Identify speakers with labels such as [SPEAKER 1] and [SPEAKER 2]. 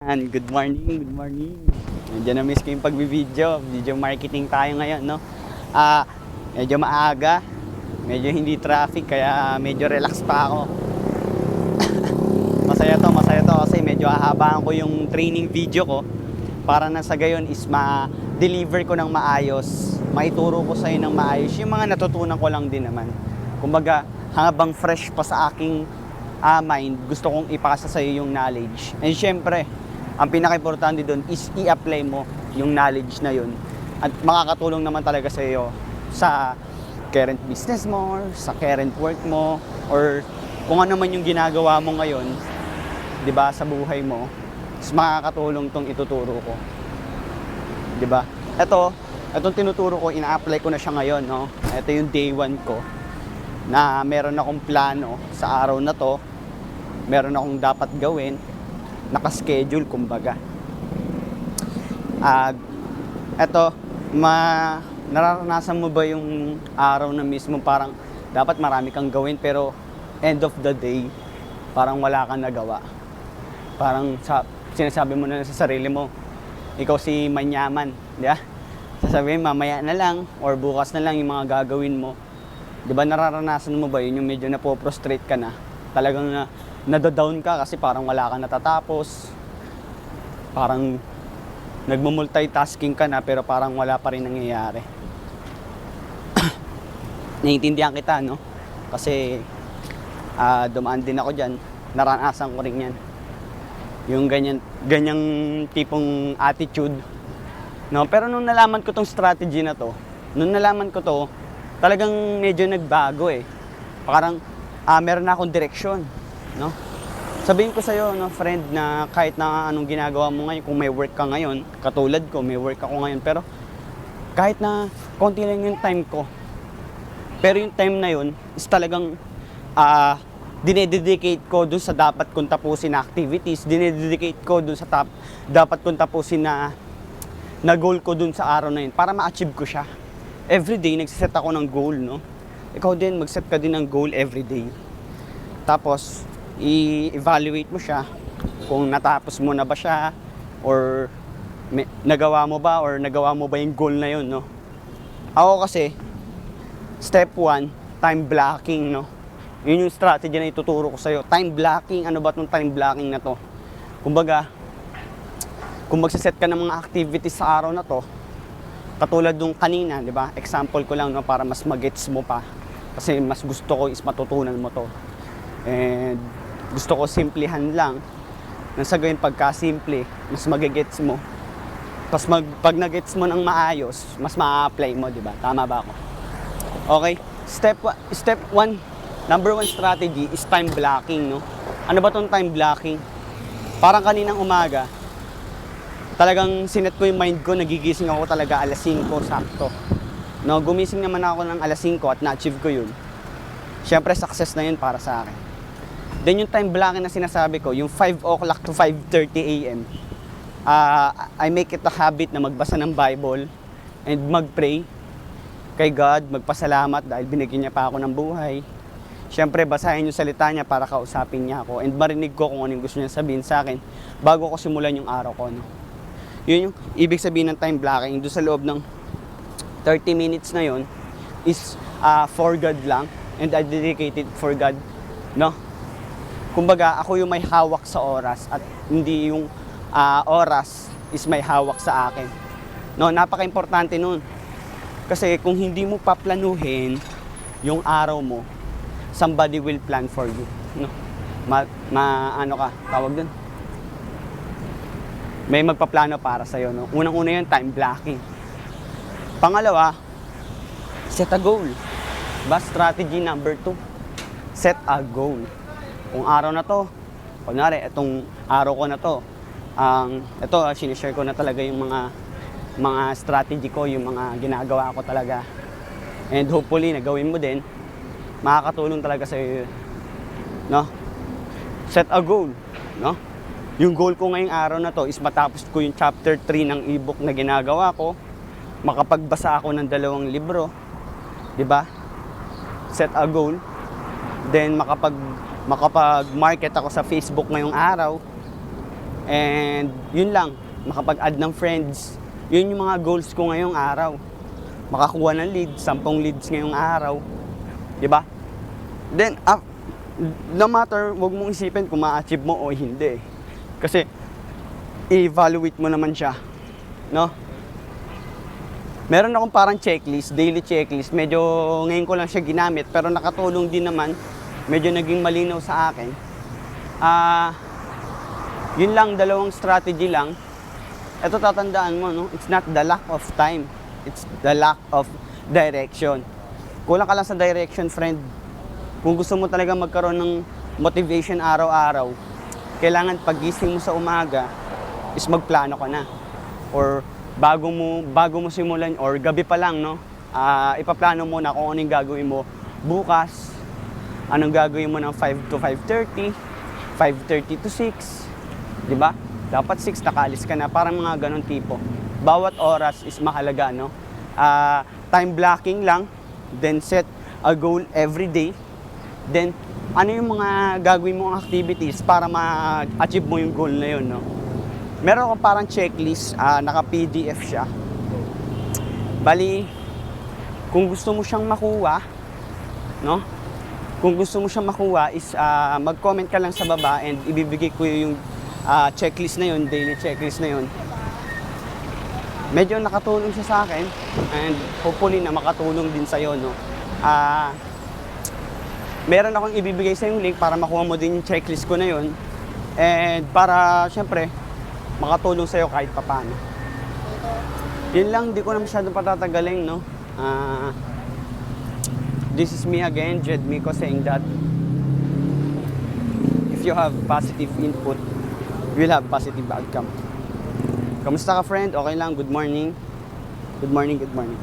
[SPEAKER 1] Good morning, good morning. Medyo na-miss ko yung pagbibideo. Video marketing tayo ngayon, no? Medyo maaga. Medyo hindi traffic, kaya medyo relax pa ako. Masaya to kasi medyo hahabaan ko yung training video ko para na sa gayon is ma-deliver ko ng maayos, maituro ko sa'yo ng maayos yung mga natutunan ko lang din naman. Kumbaga, habang fresh pa sa aking mind, gusto kong ipasa sa'yo yung knowledge. And syempre, ang pinaka-importante doon is i-apply mo yung knowledge na yun at makakatulong naman talaga sa iyo sa current business mo, sa current work mo, or kung ano man yung ginagawa mo ngayon, 'di ba, sa buhay mo. Is makakatulong tong ituturo ko. 'Di ba? Itong tinuturo ko, ina-apply ko na siya ngayon, no? Ito yung day 1 ko na meron akong plano sa araw na to. Meron akong dapat gawin, naka-schedule kumbaga. Nararanasan mo ba yung araw na mismo parang dapat marami kang gawin pero end of the day parang wala kang nagawa? Parang sinasabi mo na sa sarili mo, ikaw si manyaman, di ba? Sasabihin mamaya na lang or bukas na lang yung mga gagawin mo. Di ba nararanasan mo ba yun, yung medyo napo-frustrate ka na? Talagang nado-down ka kasi parang wala kang natatapos. Parang nagmo-multitasking ka na pero parang wala pa rin nangyayari. Naiintindihan kita, no? Kasi dumaan din ako dyan. Naranasan ko rin yan. Yung ganyang tipong attitude. No? Pero nung nalaman ko tong strategy na to, talagang medyo nagbago eh. Parang meron na akong direksyon. No? Sabihin ko sa'yo, no, friend, na kahit na anong ginagawa mo ngayon, kung may work ka ngayon, katulad ko, may work ako ngayon, pero kahit na konti lang yung time ko, pero yung time na yun is talagang dinededicate ko dun sa dapat kong tapusin na activities, dinededicate ko dun sa dapat kong tapusin na goal ko dun sa araw na yun para ma-achieve ko siya. Everyday, nagsiset ako ng goal, no? Ikaw din, mag-set ka din ng goal everyday. Tapos, i-evaluate mo siya kung natapos mo na ba siya or nagawa mo ba yung goal na yun, no? Ako kasi, step 1, time blocking, no? Yun yung strategy na ituturo ko sa'yo. Time blocking, ano ba itong time blocking na to? Kumbaga, kung magsiset ka ng mga activities sa araw na to, katulad nung kanina, di ba? Example ko lang, no, para mas magets mo pa. Kasi mas gusto ko is matutunan mo to. And gusto ko simplihan lang. Nang sa gayon, pagka-simple, mas magigets mo. Tapos pag nagets mo ng maayos, mas ma-apply mo, di ba? Tama ba ako? Okay. Step 1, number 1 strategy is time blocking, no? Ano ba tong time blocking? Parang kaninang umaga, talagang sinet ko yung mind ko, nagigising ako talaga alas 5 sakto. No, gumising naman ako ng alas 5 at na-achieve ko yun. Siyempre, success na yun para sa akin. Then yung time blocking na sinasabi ko, yung 5 o'clock to 5:30 a.m. I make it a habit na magbasa ng Bible and mag-pray kay God, magpasalamat dahil binigyan niya pa ako ng buhay. Siyempre, basahin yung salita niya para kausapin niya ako and marinig ko kung ano yung gusto niya sabihin sa akin bago ko simulan yung araw ko. No? Yun yung ibig sabihin ng time blocking. Doon sa loob ng 30 minutes na yun is for God lang and I dedicate it for God. No? Kumbaga, ako yung may hawak sa oras at hindi yung oras is may hawak sa akin. No, napaka-importante nun. Kasi kung hindi mo paplanuhin yung araw mo, somebody will plan for you. No? Ano ka, tawag dun? May magpaplano para sa'yo. No? Unang-una yun, time blocking. Pangalawa, set a goal. Ba, strategy number 2, set a goal. Kung araw na to, kunwari, itong araw ko na to, ito, sinishare ko na talaga yung mga strategy ko, yung mga ginagawa ko talaga. And hopefully, nagawin mo din, makakatulong talaga sa'yo. No? Set a goal. No? Yung goal ko ngayong araw na to is matapos ko yung chapter 3 ng ebook na ginagawa ko, makapagbasa ako ng 2 libro, di ba? Set a goal. Then makapag-market ako sa Facebook ngayong araw. And yun lang, makapag-add ng friends. Yun yung mga goals ko ngayong araw. Makakuha ng leads, 10 leads ngayong araw. Diba? Then, no matter, wag mong isipin kung ma-achieve mo o hindi. Kasi, i-evaluate mo naman siya. No? Meron akong parang checklist, daily checklist. Medyo ngayon ko lang siya ginamit, pero nakatulong din naman. Medyo naging malinaw sa akin. Yun lang, 2 strategy lang. Ito tatandaan mo, no? It's not the lack of time. It's the lack of direction. Kulang ka lang sa direction, friend. Kung gusto mo talaga magkaroon ng motivation araw-araw, kailangan pagising mo sa umaga is magplano ka na. Or bago mo simulan or gabi pa lang, no? Ipaplano mo na kung anong gagawin mo bukas, anong gagawin mo ng 5 to 5:30, 5:30 to 6, di ba? Dapat 6 nakaalis ka na, parang mga ganun tipo. Bawat oras is mahalaga, no? Time blocking lang, then set a goal every day, then ano yung mga gagawin mong activities para ma-achieve mo yung goal na yun, no? Meron akong parang checklist, naka-PDF siya. Bali, kung gusto mo siyang makuha, no? Kung gusto mo siyang makuha is mag-comment ka lang sa baba and ibibigay ko yung checklist na yun, daily checklist na yun. Medyo nakatulong siya sa akin and hopefully na makatulong din sa'yo, no? Meron akong ibibigay sa yung link para makuha mo din yung checklist ko na yun and para, syempre, makatulong sa'yo kahit papano. Yun lang, di ko na masyadong patatagalin, no? This is me again, Jed Miko, saying that if you have positive input, you will have positive outcome. Kamusta ka, friend? Okay lang? Good morning. Good morning, good morning.